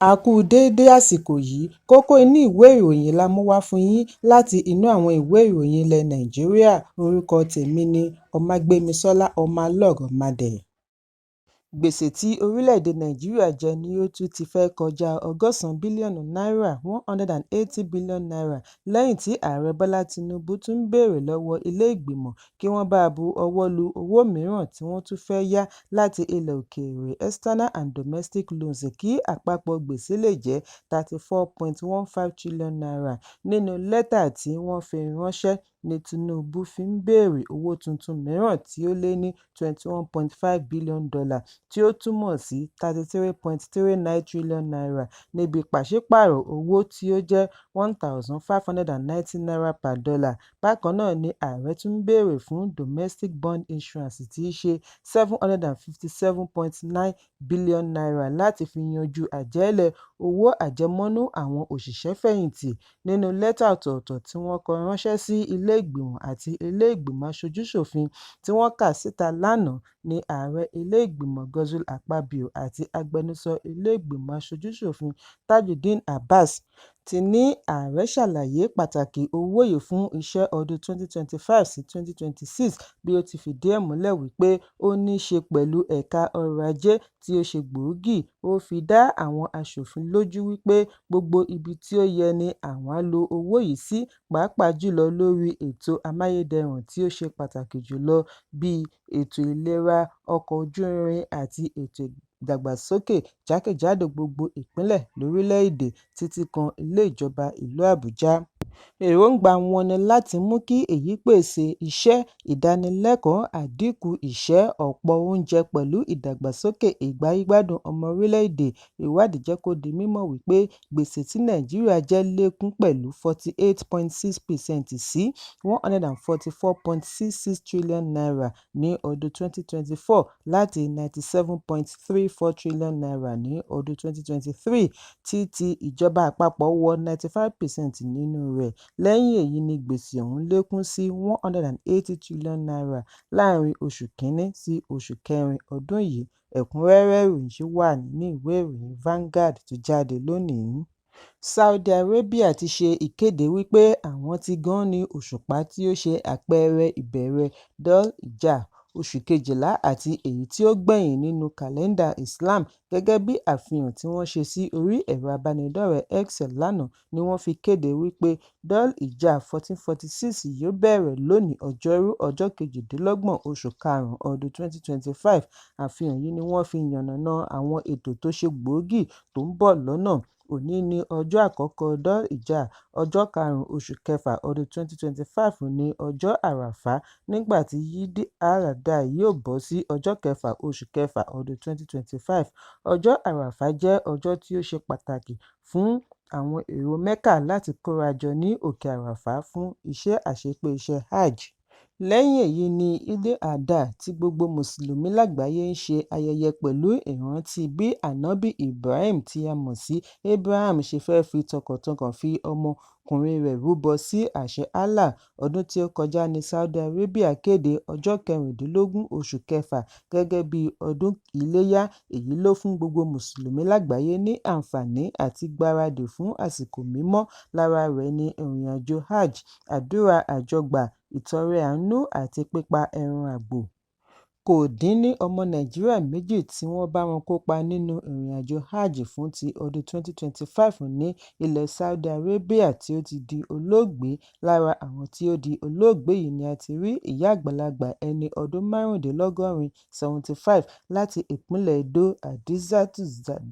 A kú déédé àsìkò yìí, kókó inú ìwé ìròyìn la mú wá fún yín láti inú àwọn ìwé ìròyìn ilẹ̀ Nàìjíríà. Orúkọ tèmi ni Ọmágbémisọ́lá Ọmọlọ́rọ̀mọdẹ̀. Gbèsè tí orílẹ̀-èdè Nàìjíríà jẹ ni ó tún ti fẹ́ kọjá $100 bílíọ̀nù (180 billion naira) lẹ́yìn tí Ààrẹ Bọ́lá Tinubu tún béèrè lọ́wọ́ ilé ìgbìmọ̀ kí wọ́n bá bu ọwọ́ lu owó mìíràn tí wọ́n tún fẹ́ yá láti ilẹ̀ òkèèrè (external and domestic loans) kí àpapọ̀ gbèsè lè jẹ́ $34.15 trillion. Nínú lẹ́tà tí wọ́n fi ránṣẹ́ ni Tinubu fi ń béèrè owó tuntun mìíràn tí ó lé ní $21.5 billion tí ó túmọ̀ sí $33.39 trillion níbi pàṣípààrọ̀ owó tí ó jẹ́ $1,590 per dollar. Bákan náà ni ààrẹ tún béèrè fún domestic bond issuance tí í ṣe $757.9 billion láti fi yanjú àjẹ́lẹ̀ owó àjẹmọ́nú àwọn òṣìṣẹ́-fẹ̀yìntì. Nínú lẹ́tà ọ̀tọ̀ọ̀tọ̀ tí wọ́n kọ ránṣẹ́ sí ilé ìgbìmọ̀ àti ilé ìgbìmọ̀ aṣojú-ṣòfin tí wọ́n kà síta lánàá ni ààrẹ ilé ìgbìmọ̀ Godswill Akpabio àti agbẹnusọ ilé ìgbìmọ̀ aṣojú-ṣòfin Tajudeen Abbas ti ní ààrẹ ṣàlàyé pàtàkì owó yìí fún iṣẹ́ ọdún 2025 sí 2026 bí ó ti fìdí ẹ̀ múlẹ̀ wípé ó ní í ṣe pẹ̀lú ẹ̀ka ọrọ̀ ajé tí ó ṣe gbòógì. Ó fi dá àwọn aṣòfin lójú wípé gbogbo ibi tí ó yẹ ni àwọn á lo owó yìí sí, pàápàá jùlọ lórí ètò amáyédẹrùn tí ó ṣe pàtàkì jùlọ bíi ètò ìlera, ọkọ̀ ojú irin àti ètò ìdàgbàsókè jákèjádò gbogbo ìpínlẹ̀ lórílẹ̀-èdè títí kan ilé ìjọba ìlú Àbújá. Èròǹgbà wọn ni láti mú kí èyí pèsè iṣẹ́, ìdánilẹ́kọ̀ọ́, àdínkù ìṣẹ́ ọ̀pọ̀ oúnjẹ pẹ̀lú ìdàgbàsókè ìgbáyégbádùn ọmọ orílẹ̀-èdè. Ìwádìí jẹ́ kó di mímọ̀ wípé gbèsè tí Nàìjíríà jẹ lékún pẹ̀lú 48.6% sí $144.66 trillion ní ọdún 2024 láti $97.34 trillion ní ọdún 2023 tí ìjọba àpapọ̀ wọ 95% nínú rẹ̀. Lẹ́yìn èyí ni gbèsè ọ̀hún lékún sí $180 trillion láàrin oṣù Kínní sí oṣù Kẹrin ọdún yìí. Ẹ̀kúnrẹ́rẹ́ ìròyìn ṣì wà nínú ìwé ìròyìn Vanguard tó jáde lónìí. Saudi Arabia ti ṣe ìkéde wípé àwọn ti gan ní òṣùpá tí ó ṣe àpẹẹrẹ ìbẹ̀rẹ̀ Dhul-Hijjah, oṣù kejìlá àti èyí tí ó gbẹ̀yìn nínú kàlẹ́ndà Islam. Gẹ́gẹ́ bí àfihàn tí wọ́n ṣe sí orí ẹ̀rọ abánidọ́rẹ̀ẹ́ X lánàá ni wọ́n fi kéde wípé Dhul-Hijjah 1446 yóò bẹ̀rẹ̀ lónìí Ọjọ́rú, ọjọ́ 28 oṣù karùn-ún ọdún 2025. Àfihàn yìí ni wọ́n fi yànnàná àwọn ètò tó ṣe gbòógì tó ń bọ̀ lọ́nà. Òní ni ọjọ́ àkọ́kọ́ Dhul-Hijjah, ọjọ́ karùn-ún oṣù kẹfà ọdún 2025 ní ọjọ́ Àràfá, nígbà tí Yíd al-Adha yóò bọ́ sí ọjọ́ kẹfà oṣù kẹfà ọdún 2025. Ọjọ́ Àràfá jẹ́ ọjọ́ tí ó ṣe pàtàkì fún àwọn èrò Mẹ́kà láti kórajọ ní òkè Àràfá fún iṣẹ́ àṣepé iṣẹ́ Hajj. Lẹ́yìn èyí ni Eid al-Adha tí gbogbo Mùsùlùmí lágbàáyé ń ṣe ayẹyẹ pẹ̀lú ìrántí bí Ànábì Ibrahim tí a mọ̀ sí Abraham ṣe fẹ́ fi tọkàntọkàn fi ọmọkùnrin rẹ̀ rúbọ sí àṣẹ Allah. Ọdún tí ó kọjá ní Saudi Arabia kéde ọjọ́ 16 oṣù kẹfà gẹ́gẹ́ bí ọdún Iléyá. Èyí ló fún gbogbo Mùsùlùmí lágbàáyé ní àǹfààní àti gbáradì fún àsìkò mímọ́. Lára rẹ̀ ni ìrìnàjò Hajj, àdúrà àjọgbà, ìtọrẹ àánú àti pípa ẹran àgbò. Kò dín ní ọmọ Nàìjíríà méjì tí wọ́n bá wọn kópa nínú ìrìnàjò Hajj fún ti ọdún 2025 ní ilẹ̀ Saudi Arabia tí ó ti di olóògbé. Lára àwọn tí ó di olóògbé yìí ni a ti rí ìyá àgbàlagbà ẹni ọdún 85 75 láti ìpínlẹ̀ Edo, Hadizatu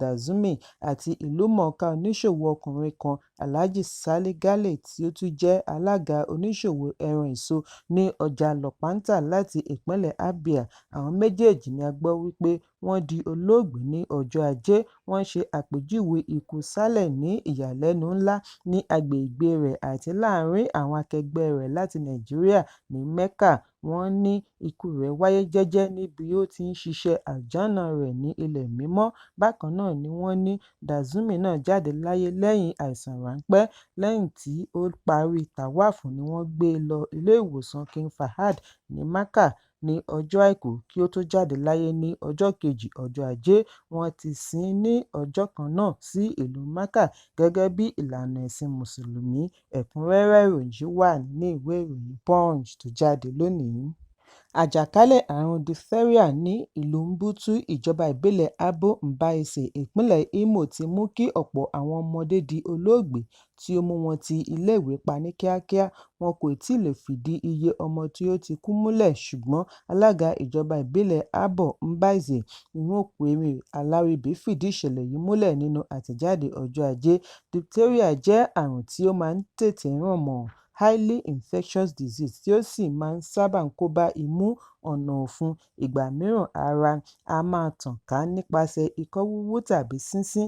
Danjuma, àti ìlúmọ̀ọ́ká oníṣòwò ọkùnrin kan, Alhaji Sale Gale, tí ó tún jẹ́ alága oníṣòwò ẹran èso ní ọjà Lopanta láti ìpínlẹ̀ Abia. Àwọn méjèèjì ni a gbọ́ wípé wọ́n di olóògbé ní ọjọ́ Ajé. Wọ́n ṣe àpèjúwe ikú Saleh ní ìyàlẹ́nu ńlá ní agbègbè rẹ̀ àti láàárín àwọn akẹgbẹ́ rẹ̀ láti Nàìjíríà ní Mecca. Wọ́n ní ikú rẹ̀ wáyé jẹ́jẹ́ níbi ó ti ń ṣiṣẹ́ àjánà rẹ̀ ní ilẹ̀ mímọ́. Bákan náà ni wọ́n ní Danjuma náà jáde láyé lẹ́yìn àìsàn ráńpẹ́. Lẹ́yìn tí ó parí tàwáàfù ni wọ́n gbé e lọ ilé ìwòsàn King Fahad ní Mecca. ní ọjọ́ Àìkú kí ó tó jáde láyé ní ọjọ́ kejì ọjọ́ Ajé. Wọ́n ti sin ín ní ọjọ́ kan náà sí ìlú Mẹ́kà gẹ́gẹ́ bí ìlànà ẹ̀sìn Mùsùlùmí. Ẹ̀kúnrẹ́rẹ́ ìròyìn yìí wà nínú ìwé ìròyìn Punch tó jáde lónìí. Àjàkálẹ̀ àrùn diphtheria ní ìlú Mbutu, ìjọba ìbílẹ̀ Abo Mbaise, ìpínlẹ̀ Imo ti mú kí ọ̀pọ̀ àwọn ọmọdé di olóògbé tí ó mú wọn ti iléèwé pa ní kíákíá. Wọn kò tí ì lè fìdí iye ọmọ tí ó ti kú múlẹ̀, ṣùgbọ́n alága ìjọba ìbílẹ̀ Abo Mbaise, Nwokwere Alaribe, fìdí ìṣẹ̀lẹ̀ yìí múlẹ̀ nínú àtẹ̀jáde ọjọ́ Ajé. Diphtheria jẹ́ àrùn tí ó máa ń tètè ràn mọ́ highly infectious disease tí ó sì máa ń sábà kóbá imú, ọ̀nà ọ̀fun. Ìgbà mìíràn ara á máa tàn ká nípasẹ̀ ikọ́ wíwú tàbí sínsín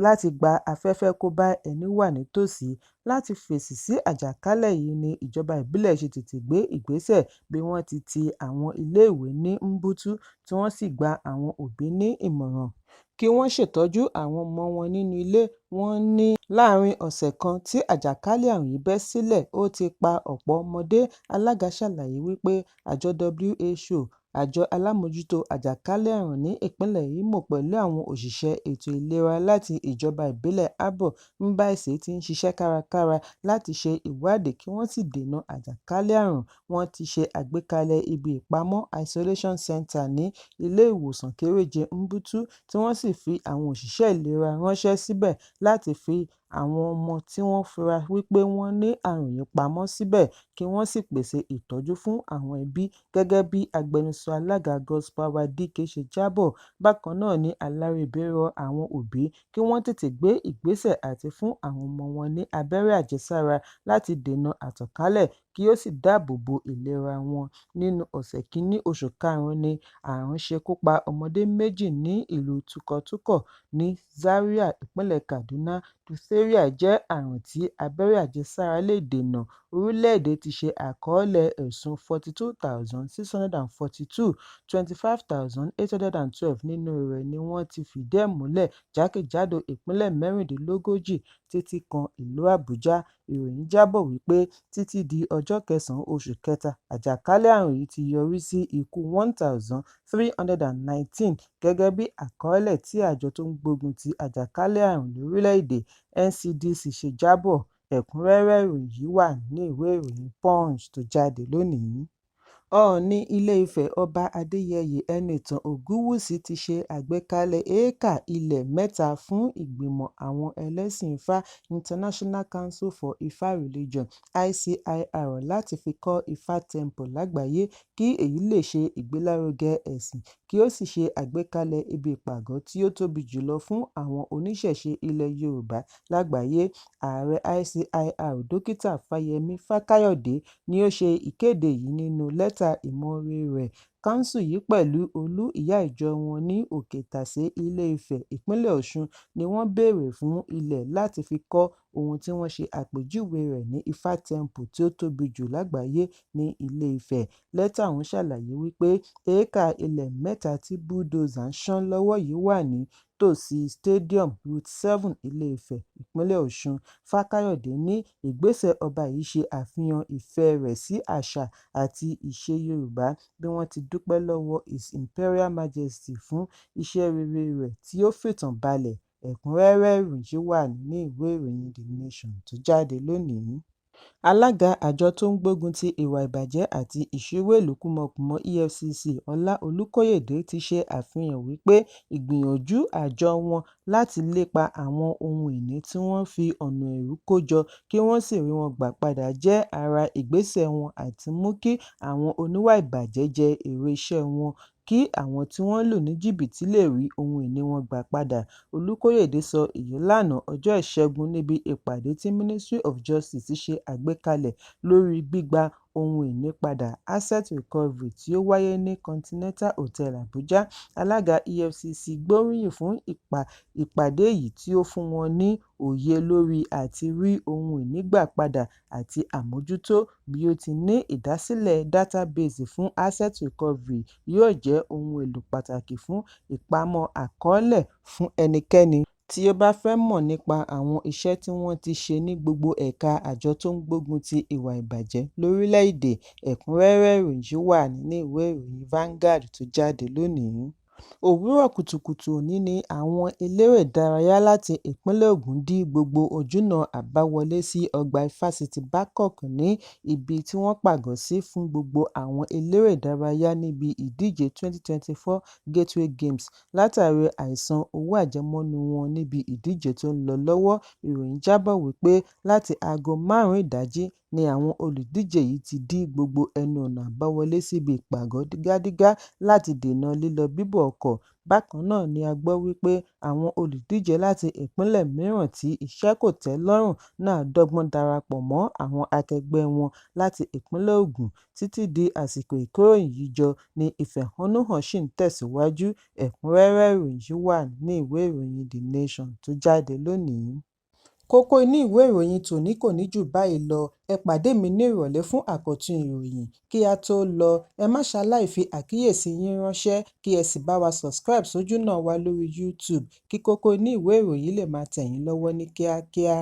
láti gba afẹ́fẹ́ kóbá ẹni wà nítòsí. Láti fèsì sí àjàkálẹ̀ yìí ni ìjọba ìbílẹ̀ ṣe tètè gbé ìgbésẹ̀ bí wọ́n ti ti àwọn iléèwé ní Mbutu tí wọ́n sì gba àwọn òbí ní ìmọ̀ràn kí wọ́n ṣètọ́jú àwọn ọmọ wọn nínú ilé. Wọ́n ní láàárín ọ̀sẹ̀ kan tí àjàkálẹ̀ àrùn yìí bẹ́ sílẹ̀, ó ti pa ọ̀pọ̀ ọmọdé. Alága ṣàlàyé wípé àjọ WHO, àjọ alámòjútó àjàkálẹ̀ àrùn ní ìpínlẹ̀ Imo pẹ̀lú àwọn òṣìṣẹ́ ètò ìlera láti ìjọba ìbílẹ̀ Abo Mbaise ti ń ṣiṣẹ́ kárakára láti ṣe ìwádìí kí wọ́n sì dènà àjàkálẹ̀ àrùn. Wọ́n ti ṣe àgbékalẹ̀ ibi ìpamọ́ isolation center ní ilé ìwòsàn kéréje Mbutu tí wọ́n sì fi àwọn òṣìṣẹ́ ìlera ránṣẹ́ síbẹ̀ láti fi àwọn ọmọ tí wọ́n fura wípé wọ́n ní àrùn yìí pamọ́ síbẹ̀ kí wọ́n sì pèsè ìtọ́jú fún àwọn ẹbí. Gẹ́gẹ́ bí agbẹnusọ alága Godspower Dike ṣe jábọ̀, bákan náà ni Alaribe rọ àwọn òbí kí wọ́n tètè gbé ìgbésẹ̀ àti fún àwọn ọmọ wọn ní abẹ́rẹ́ àjẹsára láti dènà àtànkálẹ̀ kí ó sì dáàbò bo ìlera wọn. Nínú ọ̀sẹ̀ kìíní oṣù karùn-ún ni àrùn ṣekú pa ọmọdé méjì ní ìlú Tukur ní Zaria, ìpínlẹ̀ Kaduna. Diphtheria jẹ́ àrùn tí abẹ́rẹ́ àjẹsára lè dènà. Orílẹ̀-èdè ti ṣe àkọọ́lẹ̀ ẹ̀sùn 42,642, 25,812 nínú rẹ̀ ni wọ́n ti fìdí ẹ̀ múlẹ̀ jákèjádò ìpínlẹ̀ mẹ́rìndínlógójì títí kan ìlú Àbújá. Ìròyìn jábọ̀ wípé títí di ọjọ́ kẹsàn-án oṣù kẹta, àjàkálẹ̀ àrùn yìí ti yọrí sí ikú 1,319 gẹ́gẹ́ bí àkọọ́lẹ̀ tí àjọ tó ń gbógun ti àjàkálẹ̀ àrùn lórílẹ̀-èdè NCDC ṣe jábọ̀. Ẹ̀kúnrẹ́rẹ́ ìròyìn yìí wà nínú ìwé ìròyìn Punch tó jáde lónìí. Ọọ̀ni Ilé-Ifẹ̀ Ọba Adéyẹyè Ẹnìtàn Ògúnwùsì ti ṣe àgbékalẹ̀ éékà ilẹ̀ 3 fún ìgbìmọ̀ àwọn ẹlẹ́sìn Ifá International Council for Ifa Religion (ICIR) láti fi kọ́ Ifá Temple lágbàáyé kí èyí lè ṣe ìgbélárugẹ ẹ̀sìn kí ó sì ṣe àgbékalẹ̀ ibi ìpàgọ́ tí ó tóbi jùlọ fún àwọn oníṣẹ̀ṣe ilẹ̀ Yorùbá lágbàáyé. Ààrẹ ICIR Dókítà Fáyẹmí Fákáyọ̀dé ni ó ṣe ìkéde yìí nínú lẹ́tà ìmọ̀ore rẹ̀. Kánsù yìí pẹ̀lú olú ìyá ìjọ wọn ní Òkè-Tàsé, Ilé-Ifẹ̀, ìpínlẹ̀ Ọ̀ṣun ni wọ́n béèrè fún ilẹ̀ láti fi kọ́ ohun tí wọ́n ṣe àpèjúwe rẹ̀ ní Ifá Temple tí ó tóbi jù lágbàáyé ní Ilé-Ifẹ̀. Lẹ́tà ọ̀hún ṣàlàyé wípé éékà ilẹ̀ 3 tí búdòzà ń ṣán lọ́wọ́ yìí wà ní tòsí Stadium Route 7, Ilé-Ifẹ̀, ìpínlẹ̀ Ọ̀ṣun. Fákáyọ̀dé ní ìgbésẹ̀ ọba yìí ṣe àfihàn ìfẹ́ rẹ̀ sí àṣà àti ìṣe Yorùbá bí wọ́n ti dúpẹ́ lọ́wọ́ His Imperial Majesty fún iṣẹ́ rere rẹ̀ tí ó fìtàn balẹ̀. Ẹ̀kúnrẹ́rẹ́ ìròyìn wà nínú ìwé ìròyìn The Nation tó jáde lónìí. Alága àjọ tó ń gbógun ti ìwà ìbàjẹ́ àti ìṣòwò ìlú kúmọkùmọ EFCC, Ọlá Olúkóyèdé, ti ṣe àfihàn wípé ìgbìyànjú àjọ wọn láti lépa àwọn ohun ìní tí wọ́n fi ọ̀nà ẹ̀rú kó jọ kí wọ́n sì rí wọn gbà padà jẹ́ ara ìgbésẹ̀ wọn àti mú kí àwọn oníwà ìbàjẹ́ jẹ èrè iṣẹ́ wọn kí àwọn tí wọ́n lù ní jìbìtì lè rí ohun ìní wọn gbà padà. Olúkóyèdé sọ èyí lánàá ọjọ́ Ìṣẹ́gun níbi ìpàdé tí Ministry of Justice ṣe àgbékalẹ̀ lórí gbígba ohun ìní padà asset recovery tí ó wáyé ní Continental Hotel Abuja. Alága EFCC gbóríyìn fún ìpàdé yìí tí ó fún wọn ní òye lórí àti rí ohun ìní gbà padà àti àmójútó. Bí ó ti ní ìdásílẹ̀ dátábéèsì fún asset recovery yóò jẹ́ ohun èlò pàtàkì fún ìpamọ́ àkọọ́lẹ̀ fún ẹnikẹ́ni Tí o bá fẹ́ mọ̀ nípa àwọn iṣẹ́ tí wọ́n ti ṣe ní gbogbo ẹ̀ka àjọ tó ń gbógun ti ìwà ìbàjẹ́ lórílẹ̀-èdè, ẹ̀kúnrẹ́rẹ́ ìròyìn wà nínú ìwé ìròyìn Vanguard tó jáde lónìí. Òwúrọ̀ kùtùkùtù òní ni àwọn eléré ìdárayá láti ìpínlẹ̀ Ògùn dí gbogbo ojúnà àbáwọlé sí ọgbà Ifásitì Babcock ní ibi tí wọ́n pàgọ́ sí fún gbogbo àwọn eléré ìdárayá níbi ìdíje 2024 Gateway Games látàrí àìsan owó àjẹmọ́nú wọn níbi ìdíje tó ń lọ lọ́wọ́. Ìròyìn jábọ̀ wípé láti aago 5 ìdájí ni àwọn olùdíje yìí ti dí gbogbo ẹnu ọ̀nà àbáwọlé síbi ìpàgọ́ dígádígá láti dènà lílọ bíbọ̀ ọkọ̀. Bákan náà ni a gbọ́ wípé àwọn olùdíje láti ìpínlẹ̀ mìíràn tí iṣẹ́ kò tẹ́ lọ́rùn náà dọ́gbọ́n darapọ̀ mọ́ àwọn akẹgbẹ́ wọn láti ìpínlẹ̀ Ògùn. Títí di àsìkò ìkóròyìnjọ ni ìfẹ̀hónúhàn ṣì ń tẹ̀síwájú. Ẹ̀kúnrẹ́rẹ́ ìròyìn wà ní ìwé ìròyìn The Nation tó jáde lónìí. Kókó inú ìwé ìròyìn tòní kò ní jù báyìí lọ. Ẹ pàdé mi ní ìrọ̀lẹ́ fún àkọ́tún ìròyìn. Kí a tó lọ, ẹ má ṣaláì fi àkíyèsí yín ránṣẹ́ kí ẹ sì bá wa subscribe sójúnà wa lórí YouTube kí kókó inú ìwé ìròyìn lè máa tẹ̀ yín lọ́wọ́ ní kíákíá.